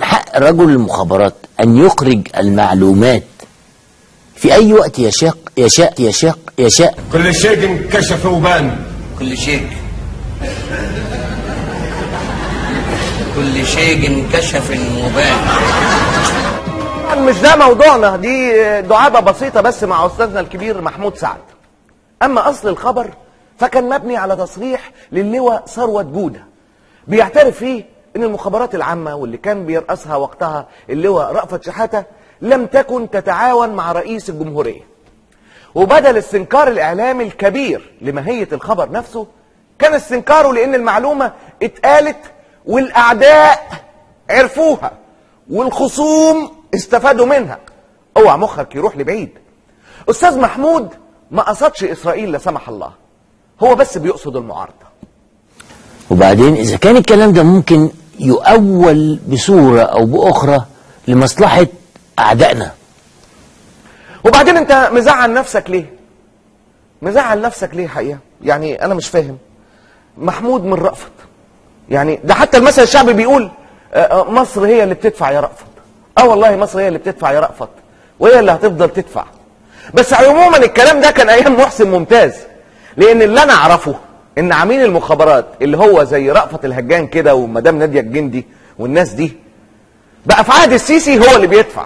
حق رجل المخابرات أن يخرج المعلومات في أي وقت يشاء. كل شيء انكشف وبان. كل شيء انكشف وبان. مش ده موضوعنا، دي دعابة بسيطة بس مع أستاذنا الكبير محمود سعد. أما أصل الخبر فكان مبني على تصريح للواء ثروت جودة بيعترف فيه إن المخابرات العامة واللي كان بيرأسها وقتها اللواء رأفت شحاتة لم تكن تتعاون مع رئيس الجمهورية. وبدل استنكار الإعلامي الكبير لماهية الخبر نفسه كان استنكاره لأن المعلومة اتقالت والأعداء عرفوها والخصوم استفادوا منها. اوعى مخك يروح لبعيد. أستاذ محمود ما قصدش إسرائيل لا سمح الله، هو بس بيقصد المعارضة. وبعدين إذا كان الكلام ده ممكن يؤول بصورة أو بأخرى لمصلحة أعدائنا. وبعدين أنت مزعل نفسك ليه؟ مزعل نفسك ليه حقيقة؟ يعني أنا مش فاهم. محمود من رأفت، يعني ده حتى المثل الشعبي بيقول مصر هي اللي بتدفع يا رأفت. والله مصر هي اللي بتدفع يا رأفت، وهي اللي هتفضل تدفع. بس عموما الكلام ده كان أيام محسن ممتاز، لأن اللي أنا أعرفه إن عميل المخابرات اللي هو زي رأفت الهجان كده ومدام نادية الجندي والناس دي بقى في عهد السيسي هو اللي بيدفع.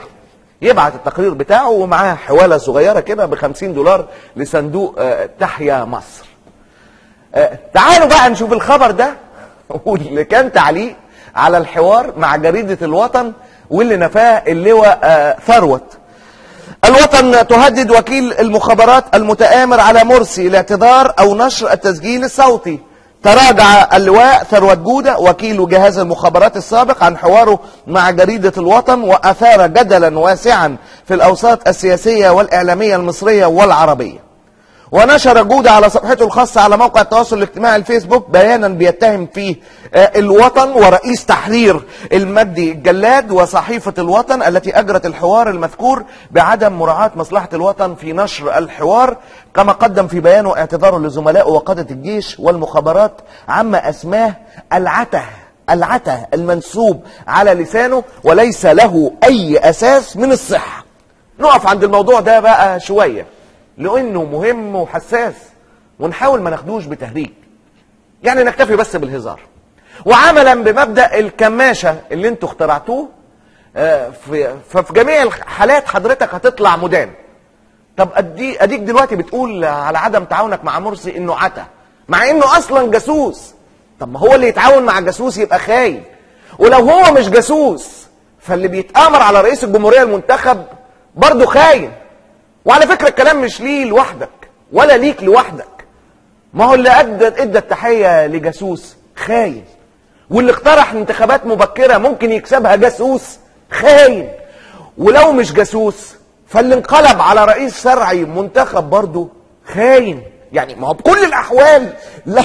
يبعت التقرير بتاعه ومعاه حوالة صغيرة كده ب$50 لصندوق تحيا مصر. تعالوا بقى نشوف الخبر ده واللي كان تعليق على الحوار مع جريدة الوطن واللي نفاه اللواء ثروت. الوطن تهدد وكيل المخابرات المتآمر على مرسي الاعتذار أو نشر التسجيل الصوتي. تراجع اللواء ثروت جودة وكيل جهاز المخابرات السابق عن حواره مع جريدة الوطن، وأثار جدلا واسعا في الأوساط السياسية والإعلامية المصرية والعربية. ونشر جودة على صفحته الخاصة على موقع التواصل الاجتماعي الفيسبوك بيانا بيتهم فيه الوطن ورئيس تحرير المجدي الجلاد وصحيفة الوطن التي أجرت الحوار المذكور بعدم مراعاة مصلحة الوطن في نشر الحوار، كما قدم في بيانه اعتذاره لزملائه وقادة الجيش والمخابرات عما أسماه العته المنسوب على لسانه وليس له أي أساس من الصحة. نقف عند الموضوع ده بقى شوية لأنه مهم وحساس، ونحاول ما ناخدوش بتهريج، يعني نكتفي بس بالهزار. وعملا بمبدأ الكماشة اللي انتوا اخترعتوه، ففي جميع الحالات حضرتك هتطلع مدان. طب اديك دلوقتي بتقول على عدم تعاونك مع مرسي انه عتا، مع انه اصلا جاسوس. طب ما هو اللي يتعاون مع جاسوس يبقى خاين، ولو هو مش جاسوس فاللي بيتآمر على رئيس الجمهورية المنتخب برضه خاين. وعلى فكرة الكلام مش ليه لوحدك ولا ليك لوحدك، ما هو اللي ادى التحية لجاسوس خاين، واللي اقترح انتخابات مبكرة ممكن يكسبها جاسوس خاين، ولو مش جاسوس فاللي انقلب على رئيس شرعي منتخب برضه خاين. يعني ما هو بكل الأحوال لا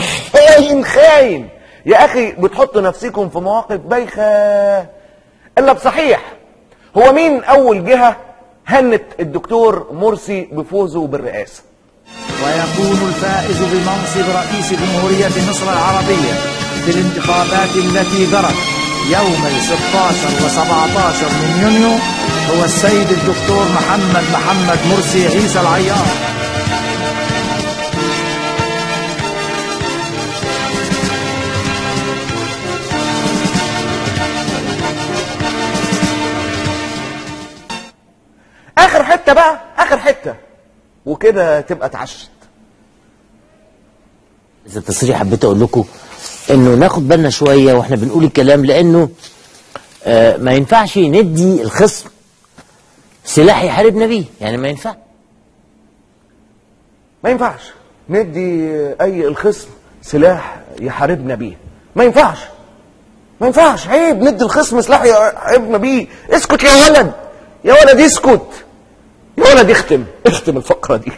خاين. يا أخي بتحط نفسكم في مواقف بايخة. إلا بصحيح هو مين أول جهة هنت الدكتور مرسي بفوزه بالرئاسة؟ ويكون الفائز بمنصب رئيس جمهورية مصر العربية في الانتخابات التي جرت يوم 16 و17 من يونيو هو السيد الدكتور محمد مرسي عيسى العيار. اخر حته بقى، اخر حته وكده تبقى اتعشت. إذا التصريح حبيت أقول لكم إنه ناخد بالنا شوية وإحنا بنقول الكلام، لأنه ما ينفعش ندي الخصم سلاح يحاربنا بيه، يعني ما ينفعش ندي أي الخصم سلاح يحاربنا بيه، ما ينفعش، عيب ندي الخصم سلاح يحاربنا بيه. اسكت يا ولد، اسكت يا ولد، اختم الفقرة دي.